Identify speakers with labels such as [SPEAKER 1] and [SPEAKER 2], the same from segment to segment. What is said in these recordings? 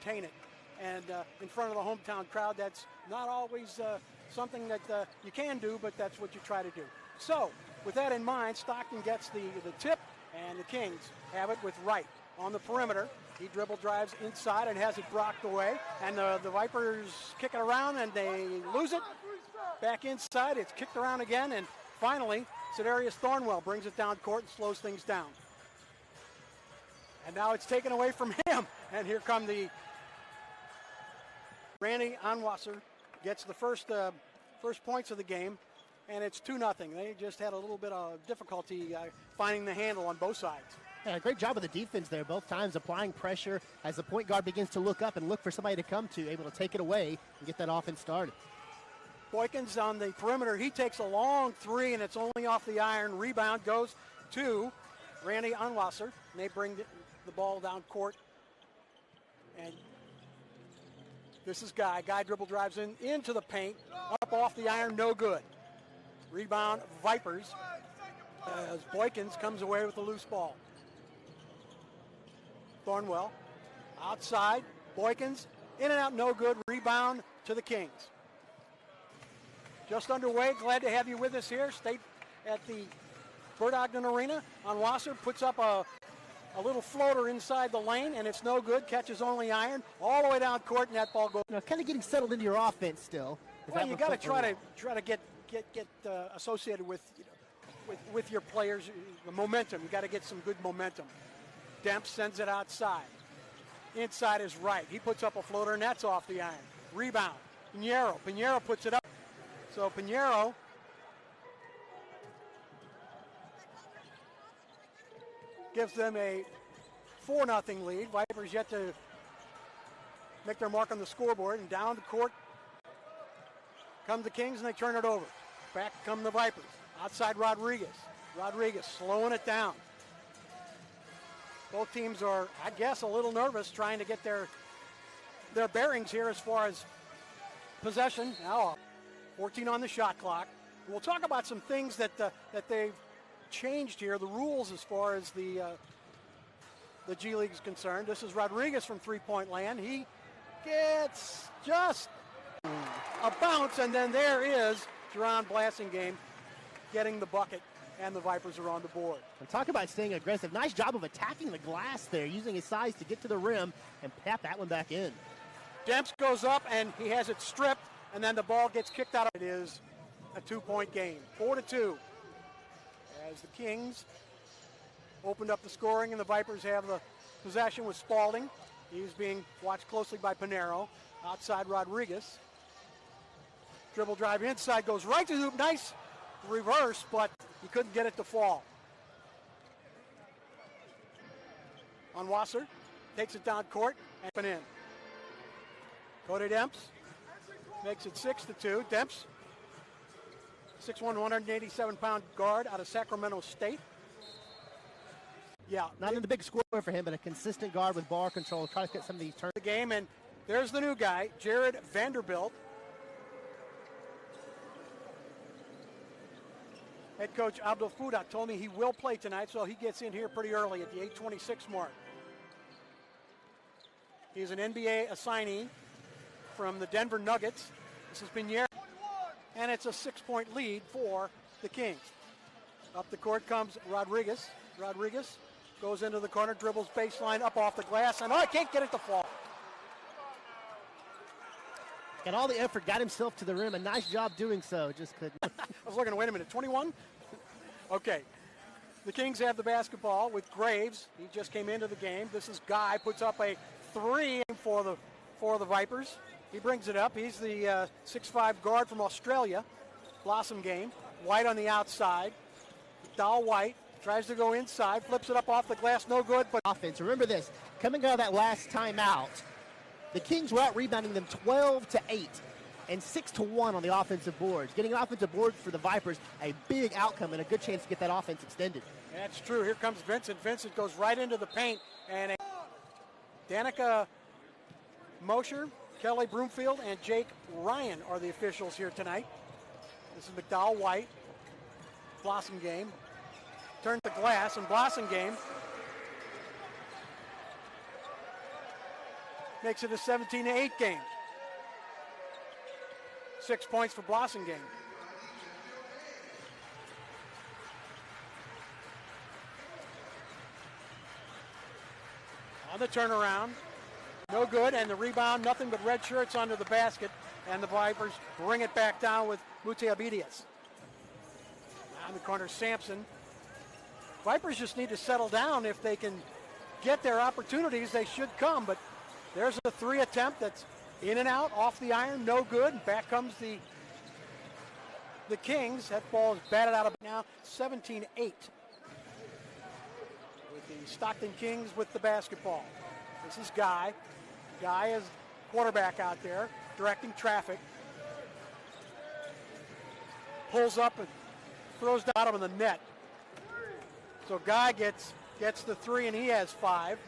[SPEAKER 1] entertain it. And in front of the hometown crowd, that's not always something that you can do, but that's what you try to do. So, with that in mind, Stockton gets the tip, and the Kings have it with Wright on the perimeter. He dribble drives inside and has it blocked away. And the Vipers kick it around, and they lose it. Back inside, it's kicked around again, and finally, Cedarius Thornwell brings it down court and slows things down. And now it's taken away from him, and here come the Grande. Onwuasor gets the first points of the game, and it's 2-0. They just had a little bit of difficulty finding the handle on both sides.
[SPEAKER 2] Yeah, great job of the defense there both times, applying pressure as the point guard begins to look up and look for somebody to come to, able to take it away and get that offense started.
[SPEAKER 1] Boykins on the perimeter. He takes a long three, and it's only off the iron. Rebound goes to Grande Onwuasor, and they bring the ball down court. And this is Guy. Guy dribble drives into the paint, up off the iron, no good. Rebound, Vipers, as Boykins comes away with the loose ball. Thornwell, outside, Boykins, in and out, no good. Rebound to the Kings. Just underway, glad to have you with us here. State at the Bert Ogden Arena. Onwuasor puts up a little floater inside the lane, and it's no good. Catches only iron all the way down court, and that ball goes.
[SPEAKER 2] Kind of getting settled into your offense still.
[SPEAKER 1] Well, you got to try to get associated with your players, the momentum. You got to get some good momentum. Demps sends it outside. Inside is Wright. He puts up a floater, and that's off the iron. Rebound, Pinheiro. Pinheiro puts it up. So Pinheiro gives them a 4-0 lead. Vipers yet to make their mark on the scoreboard, and down the court come the Kings, and they turn it over. Back come the Vipers. Outside Rodriguez. Rodriguez slowing it down. Both teams are, I guess, a little nervous trying to get their bearings here as far as possession. Now 14 on the shot clock. We'll talk about some things that they've changed here, the rules as far as the G League is concerned. This is Rodriguez from three-point land. He gets just a bounce, and then there is Jerron Blassingame getting the bucket, and the Vipers are on the board.
[SPEAKER 2] And talk about staying aggressive. Nice job of attacking the glass there, using his size to get to the rim and tap that one back in.
[SPEAKER 1] Demps goes up, and he has it stripped, and then the ball gets kicked out. It is a 2-point game, 4-2. As the Kings opened up the scoring, and the Vipers have the possession with Spalding. He's being watched closely by Pinheiro. Outside Rodriguez. Dribble drive inside, goes right to the hoop. Nice reverse, but he couldn't get it to fall. Onwuasor takes it down court and in. Cody Demps makes it 6-2. Demps, 6'1", 187-pound guard out of Sacramento State. Yeah,
[SPEAKER 2] not in the big score for him, but a consistent guard with ball control. Try to get some of these turns.
[SPEAKER 1] The game, and there's the new guy, Jared Vanderbilt. Head coach Abdul Fuda told me he will play tonight, so he gets in here pretty early at the 8:26 mark. He's an NBA assignee from the Denver Nuggets. This has been Pinheiro, and it's a 6-point lead for the Kings. Up the court comes Rodriguez. Rodriguez goes into the corner, dribbles baseline up off the glass, and I can't get it to fall.
[SPEAKER 2] Got all the effort, got himself to the rim. A nice job doing so, just couldn't.
[SPEAKER 1] I was looking, wait a minute, 21? Okay. The Kings have the basketball with Graves. He just came into the game. This is Guy, puts up a three for the Vipers. He brings it up. He's the 6'5" guard from Australia. Blossom game. White on the outside. Dow White tries to go inside, flips it up off the glass, no good. But
[SPEAKER 2] offense. Remember this, coming out of that last timeout, the Kings were out rebounding them 12-8 and 6-1 on the offensive boards. Getting an offensive board for the Vipers, a big outcome and a good chance to get that offense extended.
[SPEAKER 1] That's true. Here comes Vincent. Vincent goes right into the paint, and Danica Mosher, Kelly Broomfield, and Jake Ryan are the officials here tonight. This is McDowell White. Blossom game. Turns the glass, and Blossom game. makes it a 17-8 game. 6 points for Blossomgame. On the turnaround, no good, and the rebound, nothing but red shirts under the basket, and the Vipers bring it back down with Mutiabidias. Now in the corner, Sampson. Vipers just need to settle down. If they can get their opportunities, they should come, but there's a three attempt that's in and out, off the iron, no good. Back comes the Kings. That ball is batted out of now, 17-8. The Stockton Kings with the basketball. This is Guy. Guy is quarterback out there, directing traffic. Pulls up and throws the bottom of the net. So Guy gets the three, and he has 5.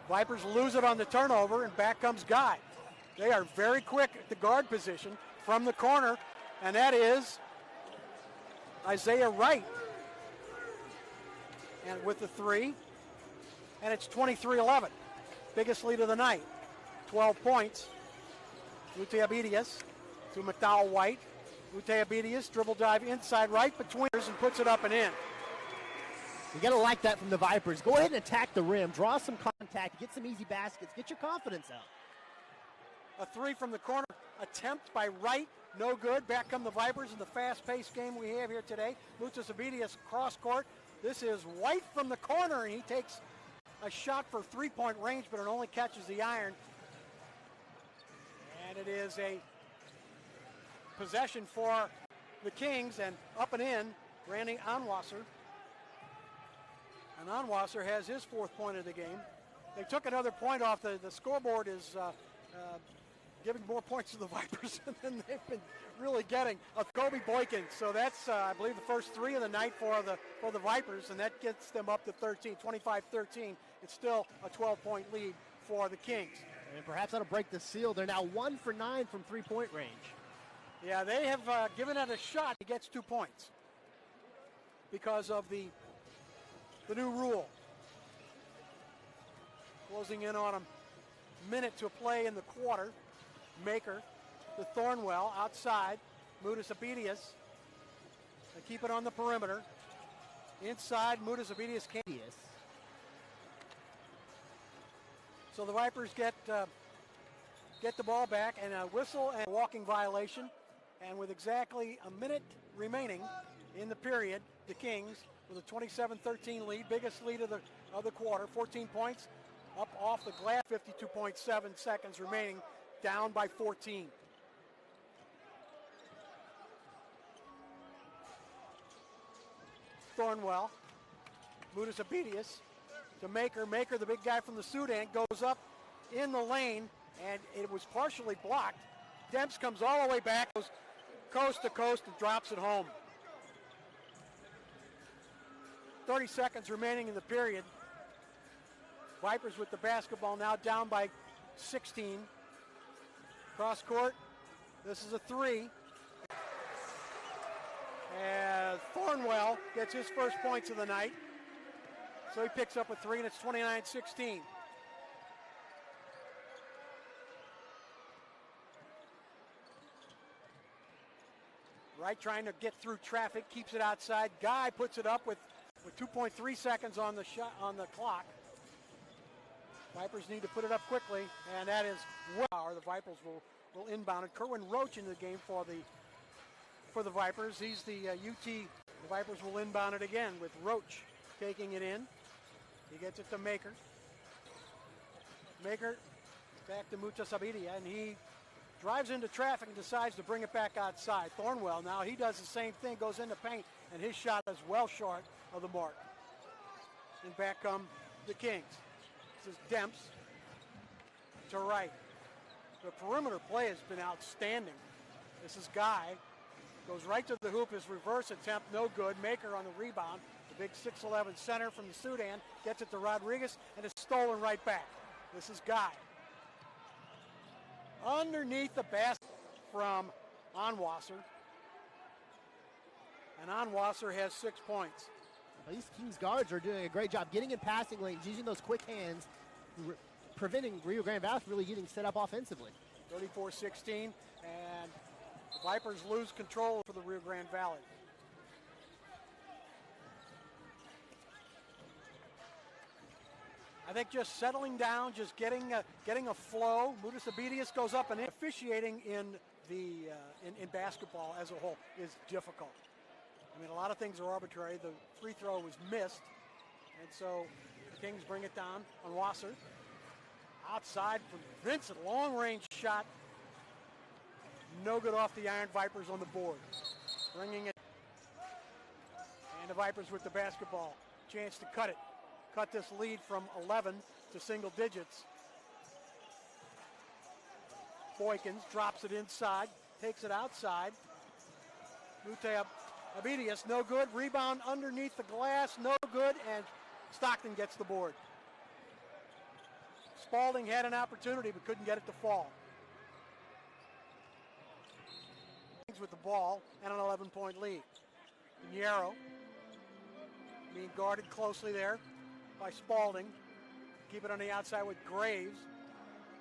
[SPEAKER 1] Vipers lose it on the turnover, and back comes Guy. They are very quick at the guard position from the corner, and that is Isaiah Wright. And with the 3, and it's 23-11. Biggest lead of the night. 12 points. Mutiabidias to McDowell White. Mutiabidias dribble drive inside right between us and puts it up and in.
[SPEAKER 2] You got to like that from the Vipers. Go ahead and attack the rim. Draw some contact. Get some easy baskets. Get your confidence out.
[SPEAKER 1] A 3 from the corner. Attempt by Wright. No good. Back come the Vipers in the fast-paced game we have here today. Mutiabidias cross court. This is White from the corner, and he takes a shot for three-point range, but it only catches the iron. And it is a possession for the Kings, and up and in, Grande Onwuasor. And Onwuasor has his 4th point of the game. They took another point off. The scoreboard is giving more points to the Vipers than they've been really getting. Kobe Boykin. So that's, I believe, the first 3 of the night for the Vipers, and that gets them up to 13, 25-13. It's still a 12-point lead for the Kings.
[SPEAKER 2] And perhaps that'll break the seal. They're now 1 for 9 from three-point range.
[SPEAKER 1] Yeah, they have given it a shot. He gets 2 points because of the new rule. Closing in on a minute to play in the quarter. Maker to Thornwell outside. Mutiabidias. They keep it on the perimeter. Inside, Mutiabidias can't. So the Vipers get the ball back, and a whistle and a walking violation. And with exactly a minute remaining in the period, the Kings with a 27-13 lead, biggest lead of the quarter, 14 points up off the glass, 52.7 seconds remaining, down by 14. Thornwell, Mutiabidias to Maker. Maker, the big guy from the Sudan, goes up in the lane, and it was partially blocked. Demps comes all the way back, goes coast to coast, and drops it home. 30 seconds remaining in the period. Vipers with the basketball now down by 16. Cross court. This is a 3. And Thornwell gets his first points of the night. So he picks up a 3, and it's 29-16. Wright trying to get through traffic, keeps it outside. Guy puts it up with 2.3 seconds on the shot on the clock. Vipers need to put it up quickly, and that is well. The Vipers will inbound it. Kerwin Roach into the game for the Vipers. He's the UT. The Vipers will inbound it again with Roach taking it in. He gets it to Maker. Maker back to Mutiabidias, and he drives into traffic and decides to bring it back outside. Thornwell now, he does the same thing, goes into paint, and his shot is well short of the mark. And back come the Kings. This is Demps to Wright. The perimeter play has been outstanding. This is Guy. Goes right to the hoop. His reverse attempt, no good. Maker on the rebound. The big 6'11 center from the Sudan gets it to Rodriguez, and it's stolen right back. This is Guy. Underneath the basket from Onwuasor. And Onwuasor has 6 points.
[SPEAKER 2] Well, these Kings guards are doing a great job getting in passing lanes, using those quick hands, preventing Rio Grande Valley from really getting set up offensively.
[SPEAKER 1] 34-16, and the Vipers lose control for the Rio Grande Valley. I think just settling down, just getting a flow. Mudas Abedius goes up, and officiating in basketball as a whole is difficult. I mean, a lot of things are arbitrary. The free throw was missed, and so the Kings bring it down. Onwuasor outside from Vincent, long-range shot. No good off the iron. Vipers on the board. Bringing it. And the Vipers with the basketball. Chance to cut it. Cut this lead from 11 to single digits. Boykins drops it inside. Takes it outside. Mudas Abedius, no good. Rebound underneath the glass, no good. And Stockton gets the board. Spalding had an opportunity but couldn't get it to fall. With the ball and an 11-point lead. Pinheiro being guarded closely there by Spalding. Keep it on the outside with Graves.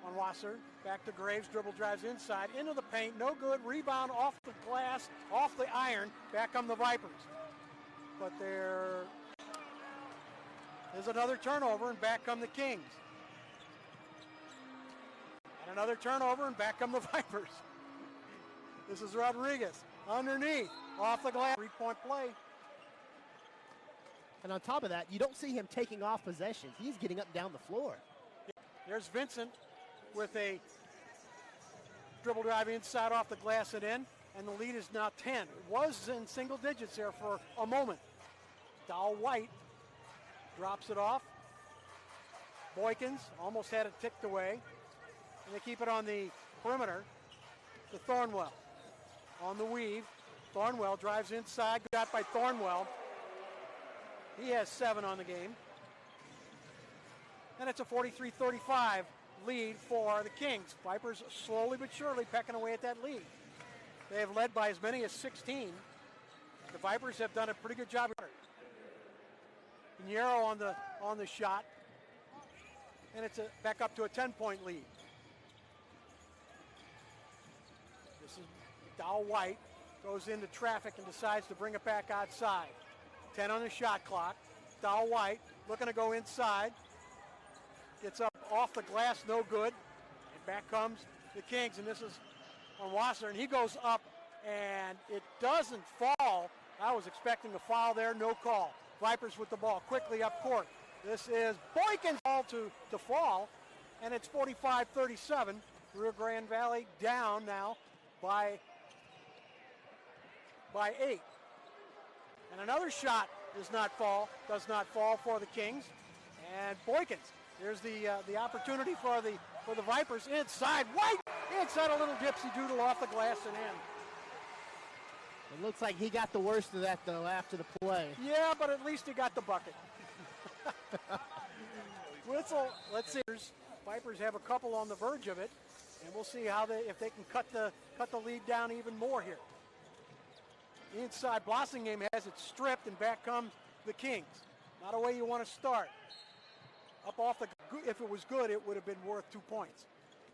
[SPEAKER 1] Onwuasor back to Graves. Dribble drives inside into the paint. No good. Rebound off the glass, off the iron. Back come the Vipers. But there's another turnover, and back come the Kings. And another turnover, and back come the Vipers. This is Rodriguez underneath, off the glass, three-point play.
[SPEAKER 2] And on top of that, you don't see him taking off possessions. He's getting up and down the floor.
[SPEAKER 1] There's Vincent with a dribble drive inside off the glass and in, and the lead is now 10. It was in single digits there for a moment. Dow White drops it off. Boykins almost had it ticked away, and they keep it on the perimeter to Thornwell. On the weave, Thornwell drives inside, got by Thornwell. He has 7 on the game. And it's a 43-35 lead for the Kings. Vipers slowly but surely pecking away at that lead. They have led by as many as 16. The Vipers have done a pretty good job. Pinheiro on the shot. And it's back up to a 10-point lead. This is Dow White, goes into traffic and decides to bring it back outside. 10 on the shot clock. Dow White looking to go inside. Gets up off the glass, no good. And back comes the Kings, and this is Onwuasor, and he goes up, and it doesn't fall. I was expecting a foul there, no call. Vipers with the ball quickly up court. This is Boykins' ball to fall, and it's 45-37. Rio Grande Valley down now by 8. And another shot does not fall for the Kings. And Boykins, here's the opportunity for the Vipers inside. White inside, a little gypsy doodle off the glass and in.
[SPEAKER 2] It looks like he got the worst of that though after the play.
[SPEAKER 1] Yeah, but at least he got the bucket. Whistle. Let's see. Vipers have a couple on the verge of it, and we'll see if they can cut the lead down even more here. Inside, Blossomgame has it stripped, and back comes the Kings. Not a way you want to start. Up off if it was good, it would have been worth 2 points.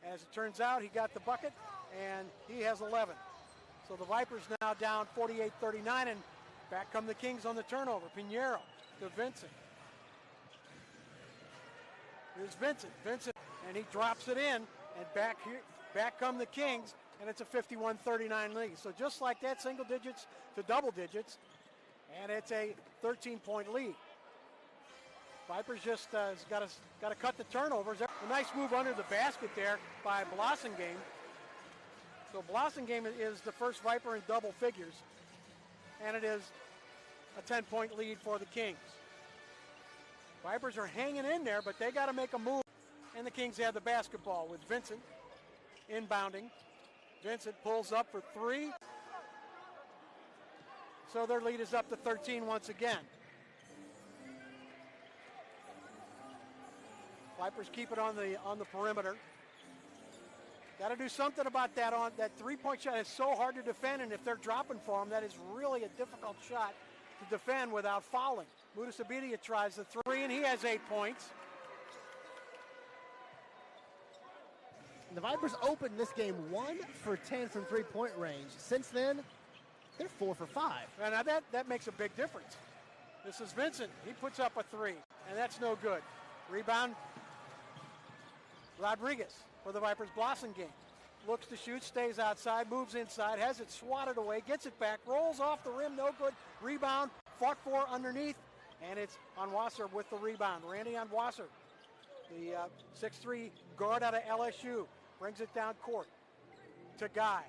[SPEAKER 1] As it turns out, he got the bucket, and he has 11. So the Vipers now down 48-39, and back come the Kings on the turnover. Pinheiro to Vincent. Here's Vincent, and he drops it in, and back come the Kings, and it's a 51-39 lead. So just like that, single digits to double digits, and it's a 13-point lead. Vipers just got to cut the turnovers. A nice move under the basket there by Blossomgame. So Blossomgame is the first Viper in double figures, and it is a 10-point lead for the Kings. Vipers are hanging in there, but they got to make a move, and the Kings have the basketball with Vincent inbounding. Vincent pulls up for 3. So their lead is up to 13 once again. Vipers keep it on the perimeter. Got to do something about that. That three-point shot is so hard to defend, and if they're dropping for them, that is really a difficult shot to defend without fouling. Mudas Abedius tries the 3, and he has 8 points.
[SPEAKER 2] The Vipers opened this game 1 for 10 from three-point range. Since then, they're 4 for 5.
[SPEAKER 1] And now that makes a big difference. This is Vincent. He puts up a three, and that's no good. Rebound, Rodriguez for the Vipers. Blossom game. Looks to shoot, stays outside, moves inside, has it swatted away, gets it back, rolls off the rim, no good. Rebound, fought for underneath, and it's Onwuasor with the rebound. Randy Onwuasor, the 6'3" guard out of LSU, brings it down court to Guy.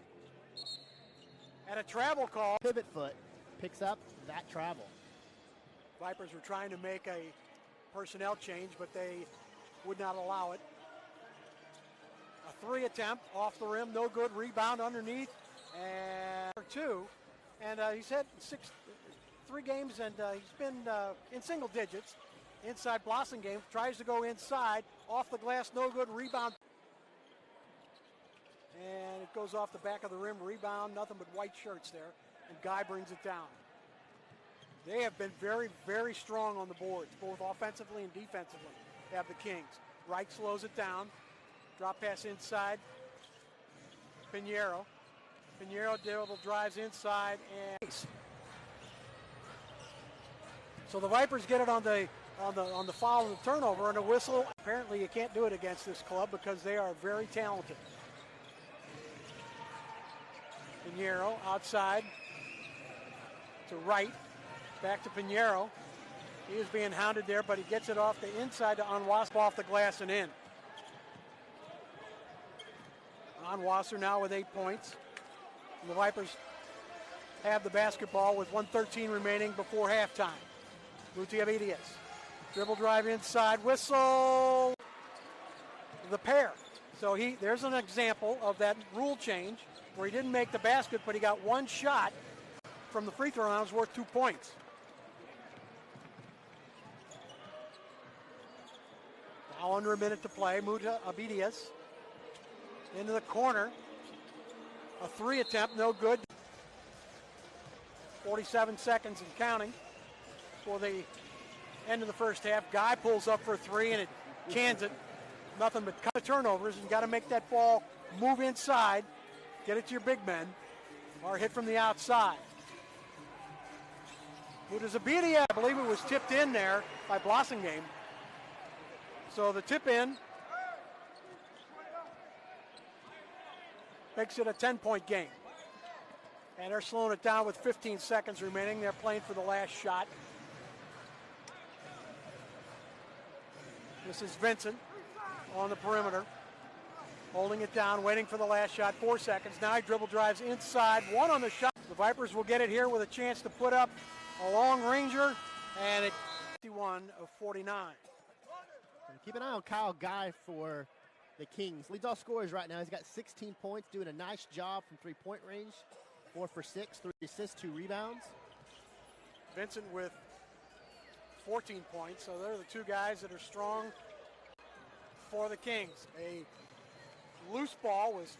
[SPEAKER 1] And a travel call.
[SPEAKER 2] Pivot foot picks up that travel.
[SPEAKER 1] Vipers were trying to make a personnel change, but they would not allow it. A three attempt off the rim, no good. Rebound underneath, and two. And he's had 3 games, and he's been in single digits. Inside Blossom game, tries to go inside, off the glass, no good. Rebound. And it goes off the back of the rim. Rebound, nothing but white shirts there. And Guy brings it down. They have been very, very strong on the boards, both offensively and defensively. They have the Kings. Wright slows it down. Drop pass inside. Pinheiro. Pinheiro dribble drives inside and so the Vipers get it on the foul and the turnover and a whistle. Apparently you can't do it against this club because they are very talented. Pinheiro outside to Wright. Back to Pinheiro. He is being hounded there, but he gets it off the inside to Onwuasor, off the glass and in. Onwuasor now with 8 points. And the Vipers have the basketball with 1:13 remaining before halftime. Mutiavidius. Dribble drive inside. Whistle. The pair. So there's an example of that rule change where he didn't make the basket, but he got one shot from the free throw line. It was worth 2 points. Now under a minute to play. Mutiavidius into the corner. A three attempt, no good. 47 seconds and counting for the end of the first half. Guy pulls up for a three and it cans it. Nothing but cut turnovers, and got to make that ball move inside, get it to your big men, or hit from the outside. Mutiavidius, I believe it was tipped in there by Blossom game. So the tip in makes it a 10-point game. And they're slowing it down with 15 seconds remaining. They're playing for the last shot. This is Vincent on the perimeter, holding it down, waiting for the last shot. 4 seconds. Now he dribble drives inside. One on the shot. The Vipers will get it here with a chance to put up a long ranger, and it's 51 of 49.
[SPEAKER 2] And keep an eye on Kyle Guy for the Kings. Leads all scorers right now. He's got 16 points, doing a nice job from three-point range. 4 for 6, 3 assists, 2 rebounds.
[SPEAKER 1] Vincent with 14 points, so they're the two guys that are strong for the Kings. A loose ball was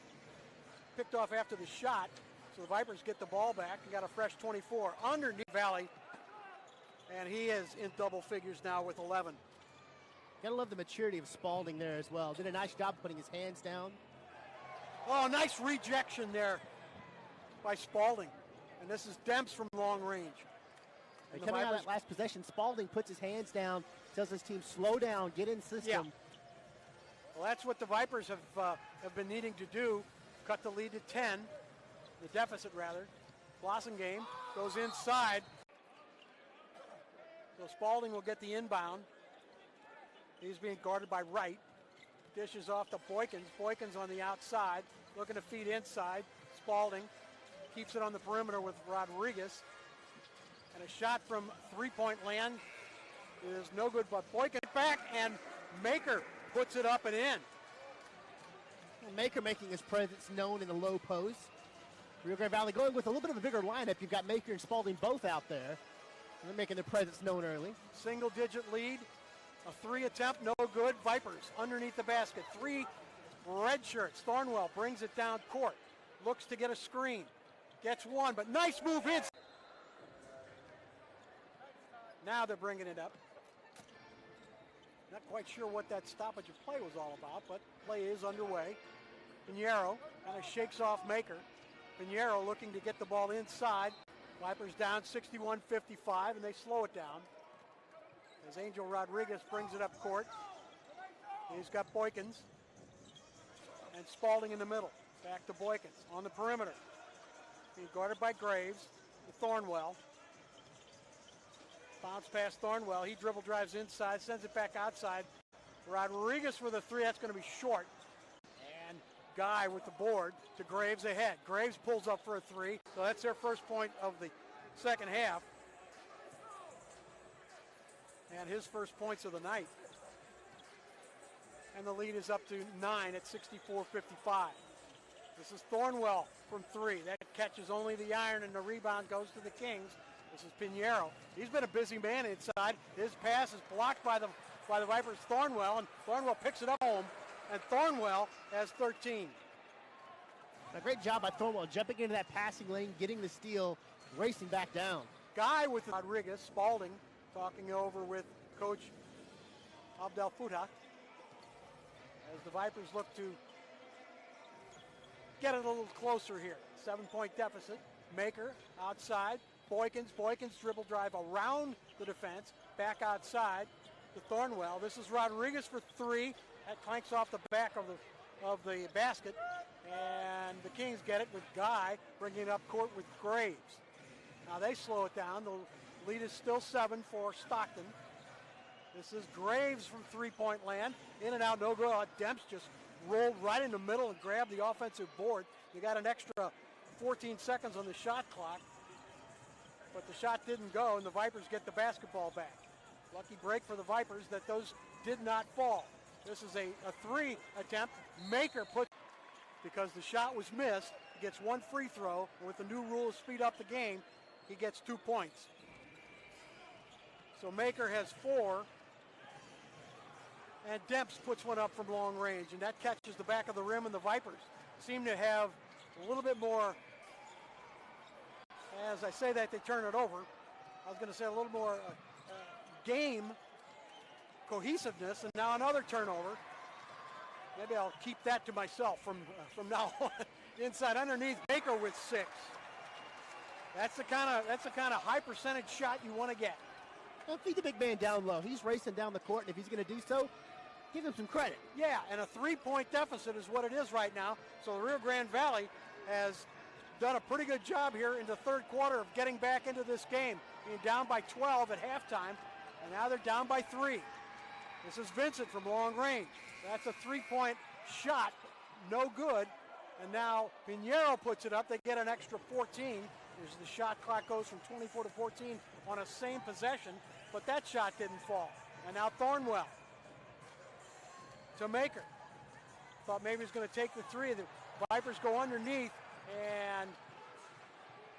[SPEAKER 1] picked off after the shot, so the Vipers get the ball back. He got a fresh 24 underneath Valley, and he is in double figures now with 11.
[SPEAKER 2] Gotta love the maturity of Spalding there as well. Did a nice job putting his hands down.
[SPEAKER 1] Oh, nice rejection there by Spalding. And this is Demps from long range.
[SPEAKER 2] Coming out of that last possession, Spalding puts his hands down, tells his team, slow down, get in system.
[SPEAKER 1] Yeah. Well, that's what the Vipers have been needing to do. Cut the lead to 10, the deficit rather. Blossom game goes inside. So Spalding will get the inbound. He's being guarded by Wright. Dishes off to Boykins. Boykins on the outside, looking to feed inside. Spalding keeps it on the perimeter with Rodriguez. And a shot from three-point land is no good, but Boykins back, and Maker puts it up and in.
[SPEAKER 2] Maker making his presence known in the low post. Rio Grande Valley going with a little bit of a bigger lineup. You've got Maker and Spalding both out there. And they're making their presence known early.
[SPEAKER 1] Single-digit lead. A three attempt, no good. Vipers underneath the basket. 3 red shirts. Thornwell brings it down court. Looks to get a screen. Gets one, but nice move in. Now they're bringing it up. Not quite sure what that stoppage of play was all about, but play is underway. Pinheiro kind of shakes off Maker. Pinheiro looking to get the ball inside. Vipers down 61-55, and they slow it down. As Angel Rodriguez brings it up court. He's got Boykins and Spalding in the middle. Back to Boykins on the perimeter. Being guarded by Graves to Thornwell. Bounce past Thornwell. He dribble drives inside, sends it back outside. Rodriguez with a three. That's going to be short. And Guy with the board to Graves ahead. Graves pulls up for a three. So that's their first point of the second half. And his first points of the night. And the lead is up to 9 at 64-55. This is Thornwell from three. That catches only the iron, and the rebound goes to the Kings. This is Pinheiro. He's been a busy man inside. His pass is blocked by the Vipers' Thornwell, and Thornwell picks it up home, and Thornwell has 13.
[SPEAKER 2] A great job by Thornwell jumping into that passing lane, getting the steal, racing back down.
[SPEAKER 1] Guy with Rodriguez, Spalding talking over with Coach Abdel Fattah as the Vipers look to get it a little closer here. 7-point deficit. Maker outside. Boykins dribble drive around the defense. Back outside to Thornwell. This is Rodriguez for three. That clanks off the back of the basket. And the Kings get it with Guy bringing it up court with Graves. Now they slow it down. The lead is still 7 for Stockton. This is Graves from three-point land. In and out, no good. Demps just rolled right in the middle and grabbed the offensive board. You got an extra 14 seconds on the shot clock. But the shot didn't go, and the Vipers get the basketball back. Lucky break for the Vipers that those did not fall. This is a three attempt. Maker put, because the shot was missed, he gets one free throw. And with the new rule to speed up the game, he gets 2 points. So Maker has 4. And Demps puts one up from long range, and that catches the back of the rim, and the Vipers seem to have a little bit more, as I say that, they turn it over. I was going to say a little more game cohesiveness, and now another turnover. Maybe I'll keep that to myself from now on. Inside underneath, Baker with 6. That's the kind of high percentage shot you want to get.
[SPEAKER 2] Well, feed the big man down low. He's racing down the court, and if he's going to do so, give him some credit.
[SPEAKER 1] Yeah, and a 3-point deficit is what it is right now. So the Rio Grande Valley has done a pretty good job here in the third quarter of getting back into this game, being down by 12 at halftime, and now they're down by 3. This is Vincent from long range. That's a 3-point shot, no good. And now Pinheiro puts it up. They get an extra 14. As the shot clock goes from 24 to 14 on a same possession, but that shot didn't fall. And now Thornwell to Maker. Thought maybe he was going to take the three. The Vipers go underneath and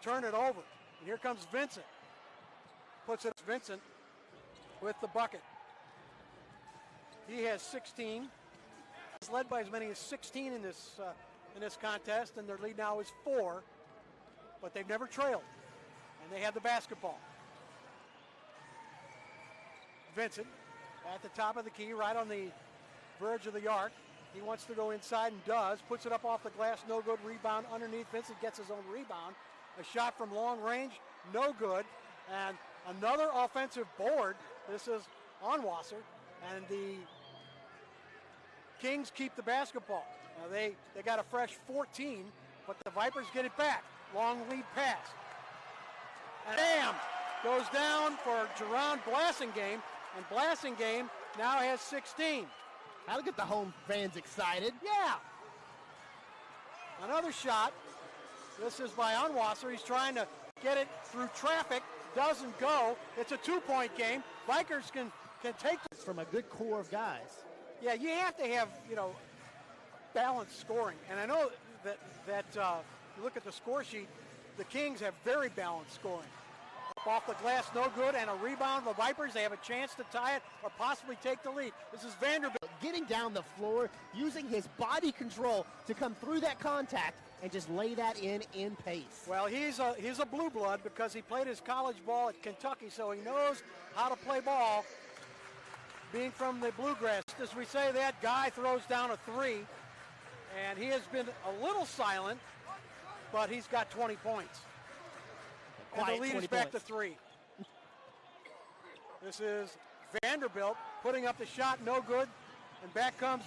[SPEAKER 1] turn it over. And here comes Vincent. Puts it Vincent with the bucket. He has 16. He's led by as many as 16 in this contest, and their lead now is 4. But they've never trailed, and they have the basketball. Vincent at the top of the key, right on the verge of the arc. He wants to go inside and does. Puts it up off the glass, no good. Rebound underneath. Vincent gets his own rebound. A shot from long range, no good. And another offensive board. This is Onwuasor, and the Kings keep the basketball. Now they got a fresh 14, but the Vipers get it back. Long lead pass. And bam! Goes down for Jerron Blassingame, and Blassingame now has 16.
[SPEAKER 2] That'll get the home fans excited.
[SPEAKER 1] Yeah. Another shot. This is by Onwuasor. He's trying to get it through traffic. Doesn't go. It's a 2-point game. Vikers can take this
[SPEAKER 2] from a good core of guys.
[SPEAKER 1] Yeah, you have to have, balanced scoring. And I know that you look at the score sheet, the Kings have very balanced scoring. Up off the glass, no good, and a rebound. The Vipers, they have a chance to tie it or possibly take the lead. This is Vanderbilt.
[SPEAKER 2] Getting down the floor, using his body control to come through that contact and just lay that in pace.
[SPEAKER 1] Well, he's a blue blood because he played his college ball at Kentucky, so he knows how to play ball. Being from the Bluegrass, as we say, that guy throws down a 3, And he has been a little silent, but he's got 20 points. And the lead is back to 3. This is Vanderbilt putting up the shot, no good. And back comes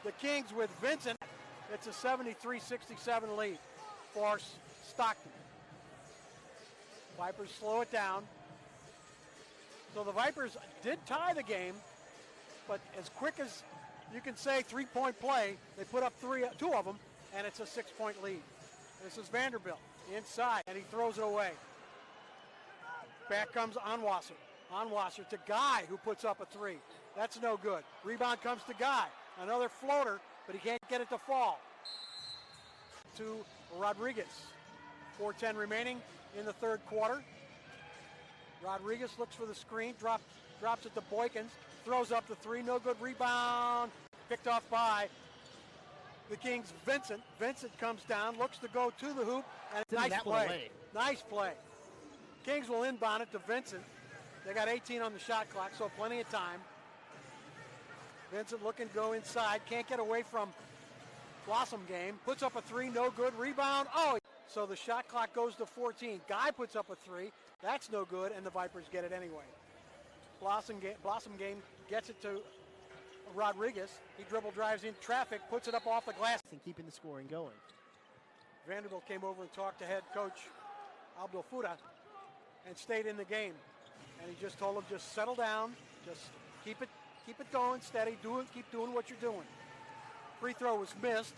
[SPEAKER 1] the Kings with Vincent. It's a 73-67 lead for Stockton. Vipers slow it down. So the Vipers did tie the game, but as quick as you can say three-point play, they put up two of them, and it's a 6-point lead. This is Vanderbilt inside, and he throws it away. Back comes Onwuasor. Onwuasor to Guy, who puts up a 3. That's no good. Rebound comes to Guy. Another floater, but he can't get it to fall. To Rodriguez. 4:10 remaining in the third quarter. Rodriguez looks for the screen, drops it to Boykins, throws up the 3, no good. Rebound, picked off by the Kings' Vincent. Vincent comes down, looks to go to the hoop, and nice play. Nice play. Kings will inbound it to Vincent. They got 18 on the shot clock, so plenty of time. Vincent looking to go inside, can't get away from Blossom game. Puts up a 3, no good. Rebound, so the shot clock goes to 14. Guy puts up a 3, that's no good, and the Vipers get it anyway. Blossom game gets it to Rodriguez. He dribble drives in traffic, puts it up off the glass.
[SPEAKER 2] And keeping the scoring going.
[SPEAKER 1] Vanderbilt came over and talked to head coach Abdul Fuda and stayed in the game. And he just told him, just settle down, just keep it going steady, keep doing what you're doing. Free throw was missed.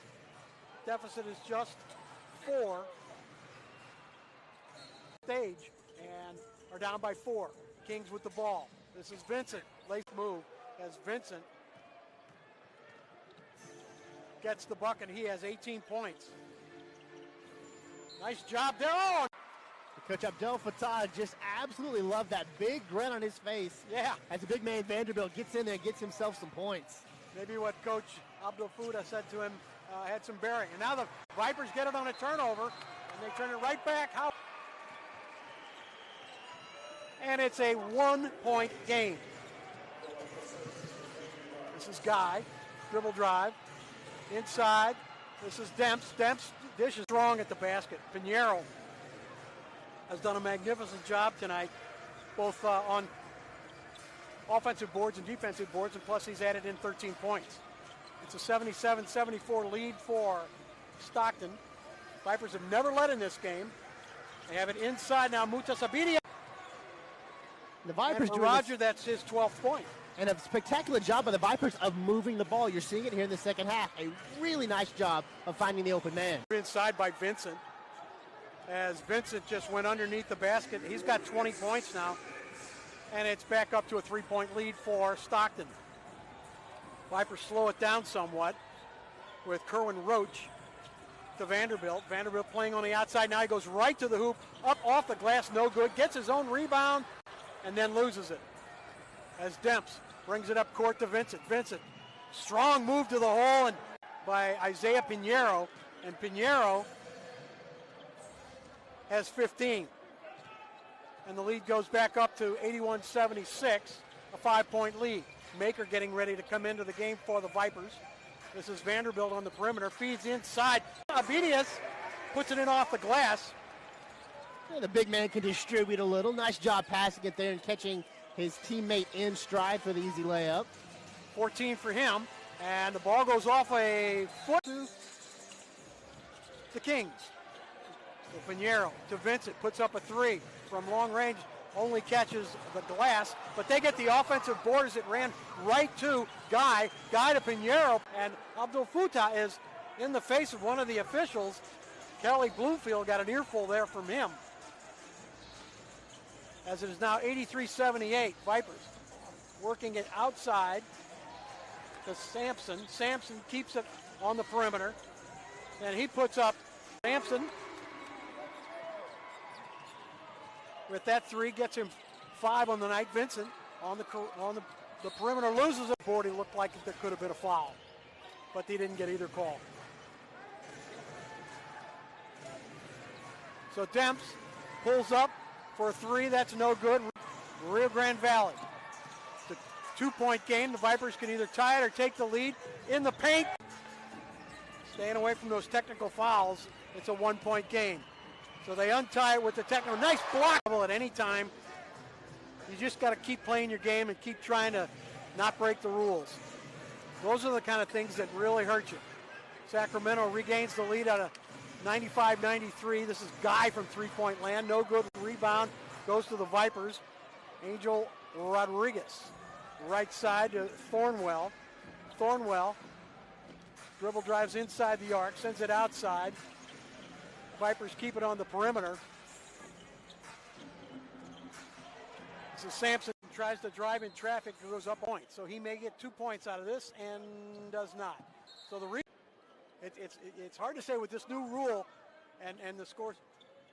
[SPEAKER 1] Deficit is just 4. Stage and are down by 4. Kings with the ball. This is Vincent. Late move as Vincent gets the bucket. He has 18 points. Nice job there.
[SPEAKER 2] Coach Abdel Fattah just absolutely loved that big grin on his face.
[SPEAKER 1] Yeah.
[SPEAKER 2] As a big man, Vanderbilt gets in there and gets himself some points.
[SPEAKER 1] Maybe what Coach Abdul Fuda said to him had some bearing. And now the Vipers get it on a turnover, and they turn it right back. And it's a 1-point game. This is Guy, dribble drive, inside. This is Demps. Demps dishes strong at the basket. Pinheiro has done a magnificent job tonight, both on offensive boards and defensive boards, and plus he's added in 13 points. It's a 77-74 lead for Stockton. Vipers have never led in this game. They have it inside now. Mutasabidia.
[SPEAKER 2] The Vipers
[SPEAKER 1] and for Roger, that's his 12th point.
[SPEAKER 2] And a spectacular job by the Vipers of moving the ball. You're seeing it here in the second half. A really nice job of finding the open man.
[SPEAKER 1] Inside by Vincent. As Vincent just went underneath the basket. He's got 20 points now. And it's back up to a 3-point lead for Stockton. Vipers slow it down somewhat with Kerwin Roach to Vanderbilt. Vanderbilt playing on the outside. Now he goes right to the hoop. Up off the glass, no good. Gets his own rebound and then loses it. As Demps brings it up court to Vincent. Vincent, strong move to the hole and by Isaiah Pinheiro. And Pinheiro has 15. And the lead goes back up to 81-76, a 5-point lead. Maker getting ready to come into the game for the Vipers. This is Vanderbilt on the perimeter, feeds inside. Abedius puts it in off the glass.
[SPEAKER 2] Yeah, the big man can distribute a little. Nice job passing it there and catching his teammate in stride for the easy layup.
[SPEAKER 1] 14 for him, and the ball goes off a foot to the Kings. So Pinheiro to Vincent, puts up a 3 from long range, only catches the glass, but they get the offensive board as it ran right to Guy to Pinheiro, and Abdul Fattah is in the face of one of the officials. Kelly Bloomfield got an earful there from him. As it is now 83-78, Vipers working it outside to Sampson. Sampson keeps it on the perimeter, and he puts up Sampson. With that 3, gets him 5 on the night. Vincent on the perimeter loses it. Board, he looked like there could have been a foul, but he didn't get either call. So Demps pulls up for a 3. That's no good. Rio Grande Valley. It's a 2-point game. The Vipers can either tie it or take the lead in the paint. staying away from those technical fouls. It's a 1-point game. So they untie it with the technical. Nice block at any time. You just got to keep playing your game and keep trying to not break the rules. Those are the kind of things that really hurt you. Sacramento regains the lead out of 95-93. This is Guy from three-point land. No good. Rebound goes to the Vipers. Angel Rodriguez. Right side to Thornwell. Thornwell. Dribble drives inside the arc. Sends it outside. Vipers keep it on the perimeter. So Sampson tries to drive in traffic, goes up points. So he may get 2 points out of this and does not. So it's hard to say with this new rule and the scores.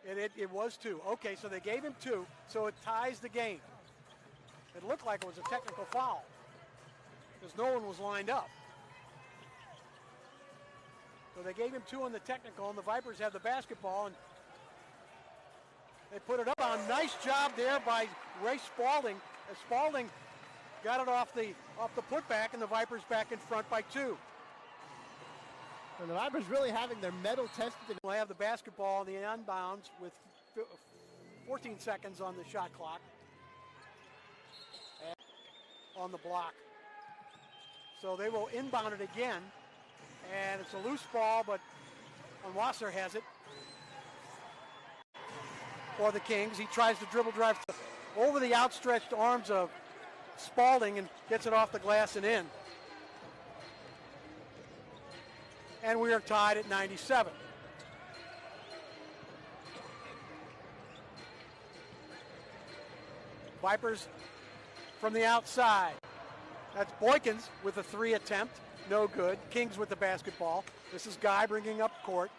[SPEAKER 1] It was 2. Okay, so they gave him 2, so it ties the game. It looked like it was a technical foul because no one was lined up. So they gave him 2 on the technical, and the Vipers have the basketball, and they put it up. Nice job there by Ray Spalding. As Spalding got it off the putback, and the Vipers back in front by 2.
[SPEAKER 2] And the Vipers really having their mettle tested.
[SPEAKER 1] They'll have the basketball in the unbounds with 14 seconds on the shot clock. And on the block. So they will inbound it again. And it's a loose ball, but Onwuasor has it for the Kings. He tries to dribble drive over the outstretched arms of Spalding and gets it off the glass and in. And we are tied at 97. Vipers from the outside. That's Boykins with a 3 attempt. No good. Kings with the basketball. This is Guy bringing up court.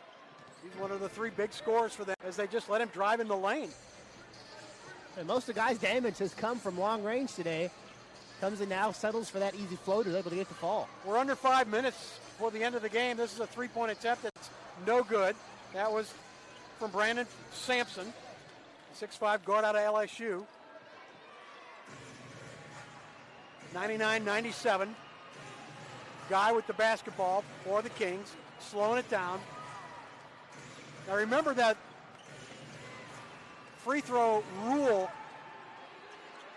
[SPEAKER 1] He's one of the 3 big scorers for them as they just let him drive in the lane.
[SPEAKER 2] And most of the guys' damage has come from long range today. Comes in now, settles for that easy floater, able to get the fall.
[SPEAKER 1] We're under 5 minutes before the end of the game. This is a 3-point attempt that's no good. That was from Brandon Sampson, 6'5" guard out of LSU. 99-97. Guy with the basketball for the Kings, slowing it down. Now remember that free throw rule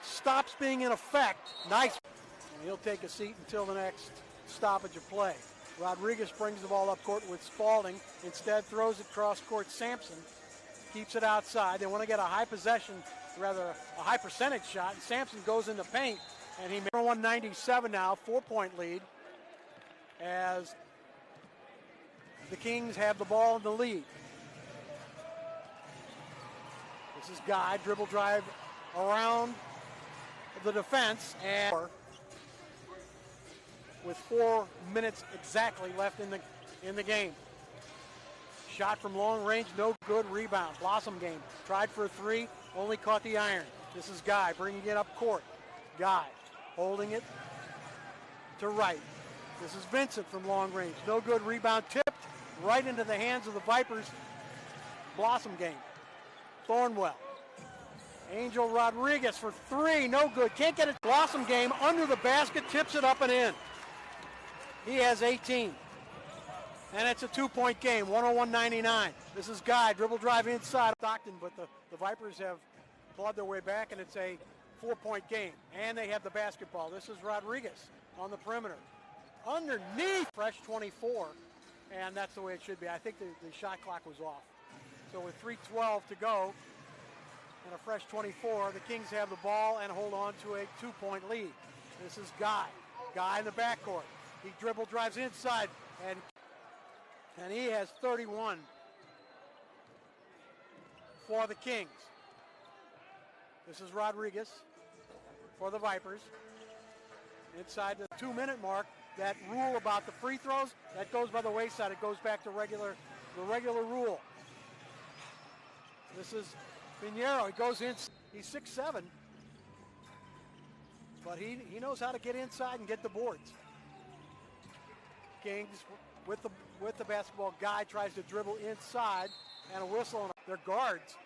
[SPEAKER 1] stops being in effect. Nice. And he'll take a seat until the next stoppage of play. Rodriguez brings the ball up court with Spalding. Instead throws it cross court. Sampson keeps it outside. They want to get a high possession, rather a high percentage shot. And Sampson goes in the paint, and he made 197 now, 4-point lead, as the Kings have the ball in the lead. This is Guy, dribble drive around the defense, and with 4 minutes exactly left in the game. Shot from long range, no good. Rebound. Blossom game. Tried for a 3, only caught the iron. This is Guy bringing it up court. Guy holding it to right. This is Vincent from long range. No good. Rebound tipped right into the hands of the Vipers. Blossom game. Thornwell. Angel Rodriguez for 3. No good. Can't get it. Blossom game under the basket. Tips it up and in. He has 18. And it's a 2-point game. 101-99. This is Guy. Dribble drive inside. Stockton, but the Vipers have clawed their way back, and it's a 4-point game. And they have the basketball. This is Rodriguez on the perimeter. Underneath, fresh 24, and that's the way it should be. I think the shot clock was off. So with 3:12 to go and a fresh 24, the Kings have the ball and hold on to a 2-point lead. This is Guy. Guy in the backcourt. He dribble drives inside, and he has 31 for the Kings. This is Rodriguez for the Vipers. Inside the 2-minute mark. That rule about the free throws, that goes by the wayside. It goes back to the regular rule. This is Pinheiro. He goes in. He's 6'7", but he knows how to get inside and get the boards. Kings with the basketball. Guy tries to dribble inside, and a whistle on their guards.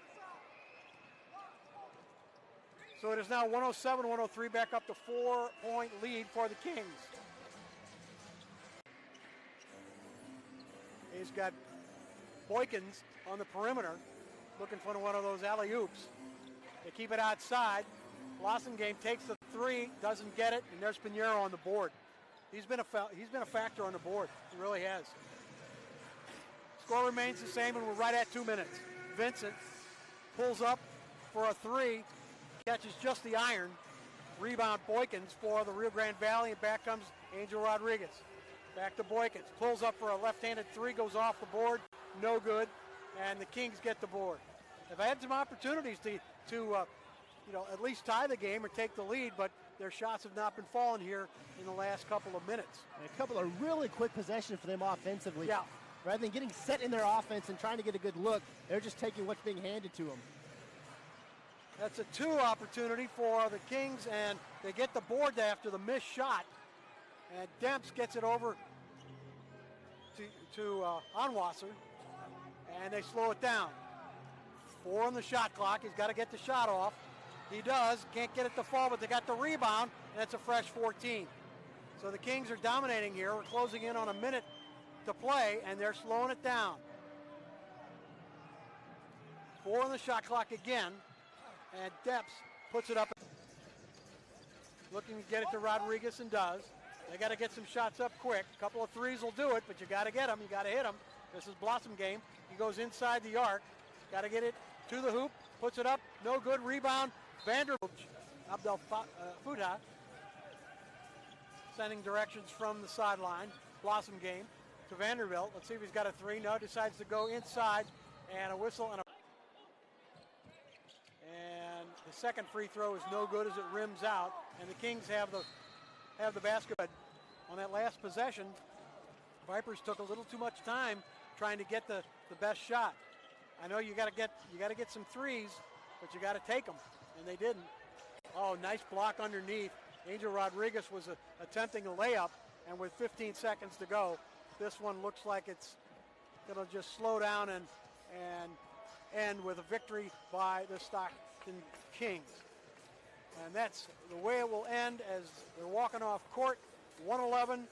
[SPEAKER 1] So it is now 107-103, back up to 4-point lead for the Kings. He's got Boykins on the perimeter looking for one of those alley-oops. They keep it outside. Blossomgame takes the three, doesn't get it, and there's Pinheiro on the board. He's been a factor on the board. He really has. Score remains the same, and we're right at 2 minutes. Vincent pulls up for a three, catches just the iron. Rebound Boykins for the Rio Grande Valley, and back comes Angel Rodriguez. Back to Boykins, pulls up for a left-handed three, goes off the board, no good, and the Kings get the board. They've had some opportunities to at least tie the game or take the lead, but their shots have not been falling here in the last couple of minutes.
[SPEAKER 2] And a couple of really quick possessions for them offensively.
[SPEAKER 1] Yeah.
[SPEAKER 2] Rather than getting set in their offense and trying to get a good look, they're just taking what's being handed to them.
[SPEAKER 1] That's a two opportunity for the Kings, and they get the board after the missed shot. And Demps gets it over to Onwuasor, and they slow it down. 4 on the shot clock. He's got to get the shot off. He does. Can't get it to fall, but they got the rebound, and it's a fresh 14. So the Kings are dominating here. We're closing in on a minute to play, and they're slowing it down. 4 on the shot clock again, and Demps puts it up. Looking to get it to Rodriguez, and does. They got to get some shots up quick. A couple of threes will do it, but you got to get them. You got to hit them. This is Blossomgame. He goes inside the arc. Got to get it to the hoop. Puts it up. No good. Rebound. Vanderbilt. Abdel Fuda sending directions from the sideline. Blossomgame to Vanderbilt. Let's see if he's got a three. No, decides to go inside, and a whistle and the second free throw is no good as it rims out, and the Kings have the basket. On that last possession, Vipers took a little too much time trying to get the best shot. I know you got to get some threes, but you got to take them, and they didn't. Oh, nice block underneath. Angel Rodriguez was attempting a layup, and with 15 seconds to go, this one looks like it's going to just slow down and end with a victory by the Stockton Kings. And that's the way it will end as they're walking off court, 111